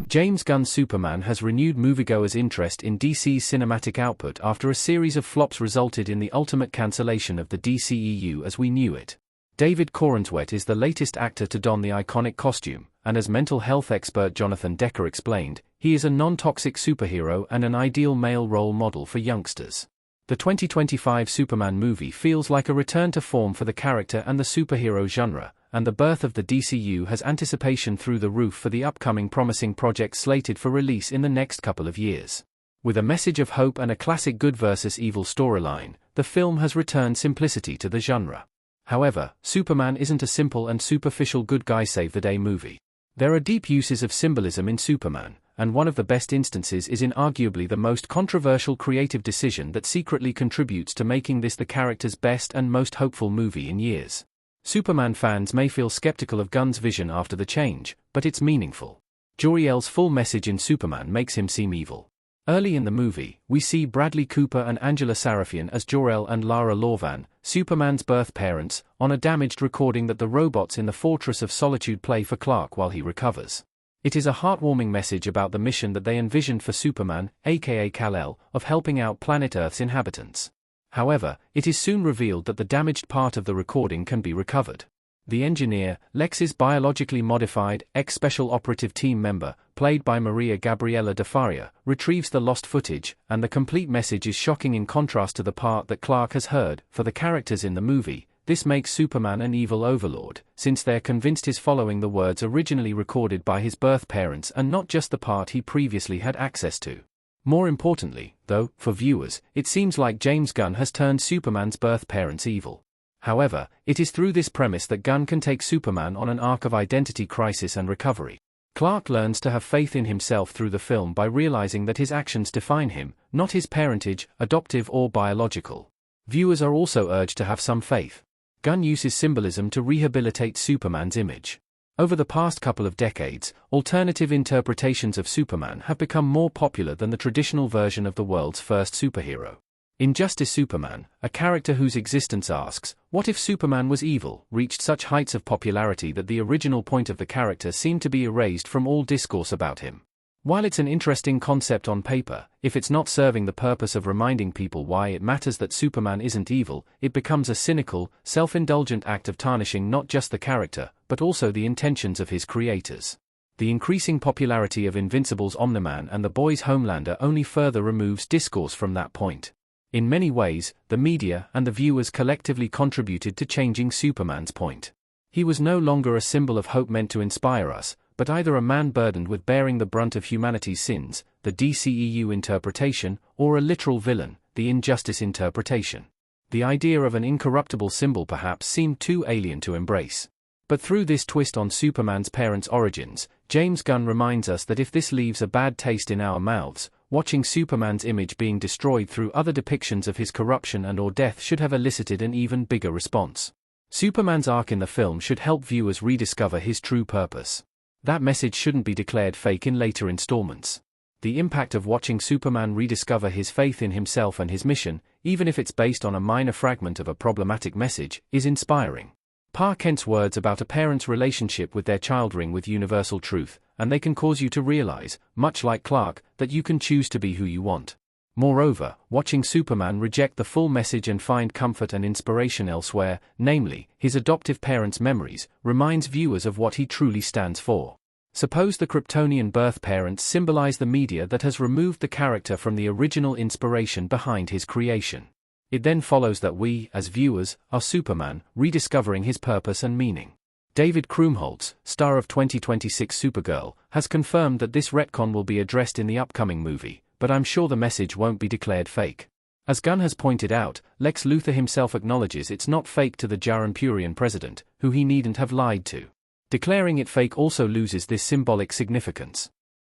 James Gunn's Superman has renewed moviegoers' interest in DC's cinematic output after a series of flops resulted in the ultimate cancellation of the DCEU as we knew it. David Corenswet is the latest actor to don the iconic costume, and as mental health expert Jonathan Decker explained, he is a non-toxic superhero and an ideal male role model for youngsters. The 2025 Superman movie feels like a return to form for the character and the superhero genre, and the birth of the DCU has anticipation through the roof for the upcoming promising project slated for release in the next couple of years. With a message of hope and a classic good versus evil storyline, the film has returned simplicity to the genre. However, Superman isn't a simple and superficial good guy save-the-day movie. There are deep uses of symbolism in Superman, and one of the best instances is in arguably the most controversial creative decision that secretly contributes to making this the character's best and most hopeful movie in years. Superman fans may feel skeptical of Gunn's vision after the change, but it's meaningful. Jor-El's full message in Superman makes him seem evil. Early in the movie, we see Bradley Cooper and Angela Sarafian as Jor-El and Lara Lorvan, Superman's birth parents, on a damaged recording that the robots in the Fortress of Solitude play for Clark while he recovers. It is a heartwarming message about the mission that they envisioned for Superman, aka Kal-El, of helping out planet Earth's inhabitants. However, it is soon revealed that the damaged part of the recording can be recovered. The engineer, Lex's biologically modified, ex-Special Operative Team member, played by Maria Gabriela de Faria, retrieves the lost footage, and the complete message is shocking in contrast to the part that Clark has heard. For the characters in the movie, this makes Superman an evil overlord, since they're convinced he's following the words originally recorded by his birth parents and not just the part he previously had access to. More importantly, though, for viewers, it seems like James Gunn has turned Superman's birth parents evil. However, it is through this premise that Gunn can take Superman on an arc of identity crisis and recovery. Clark learns to have faith in himself through the film by realizing that his actions define him, not his parentage, adoptive or biological. Viewers are also urged to have some faith. Gunn uses symbolism to rehabilitate Superman's image. Over the past couple of decades, alternative interpretations of Superman have become more popular than the traditional version of the world's first superhero. In Justice Superman, a character whose existence asks, "What if Superman was evil?" reached such heights of popularity that the original point of the character seemed to be erased from all discourse about him. While it's an interesting concept on paper, if it's not serving the purpose of reminding people why it matters that Superman isn't evil, it becomes a cynical, self-indulgent act of tarnishing not just the character, but also the intentions of his creators. The increasing popularity of Invincible's Omni-Man and The Boys' Homelander only further removes discourse from that point. In many ways, the media and the viewers collectively contributed to changing Superman's point. He was no longer a symbol of hope meant to inspire us, but either a man burdened with bearing the brunt of humanity's sins, the DCEU interpretation, or a literal villain, the Injustice interpretation. The idea of an incorruptible symbol perhaps seemed too alien to embrace. But through this twist on Superman's parents' origins, James Gunn reminds us that if this leaves a bad taste in our mouths, watching Superman's image being destroyed through other depictions of his corruption and/or death should have elicited an even bigger response. Superman's arc in the film should help viewers rediscover his true purpose. That message shouldn't be declared fake in later installments. The impact of watching Superman rediscover his faith in himself and his mission, even if it's based on a minor fragment of a problematic message, is inspiring. Pa Kent's words about a parent's relationship with their child ring with universal truth, and they can cause you to realize, much like Clark, that you can choose to be who you want. Moreover, watching Superman reject the full message and find comfort and inspiration elsewhere, namely, his adoptive parents' memories, reminds viewers of what he truly stands for. Suppose the Kryptonian birth parents symbolize the media that has removed the character from the original inspiration behind his creation. It then follows that we, as viewers, are Superman, rediscovering his purpose and meaning. David Krumholtz, star of 2026 Supergirl, has confirmed that this retcon will be addressed in the upcoming movie, but I'm sure the message won't be declared fake. As Gunn has pointed out, Lex Luthor himself acknowledges it's not fake to the Jaran-Purian president, who he needn't have lied to. Declaring it fake also loses this symbolic significance.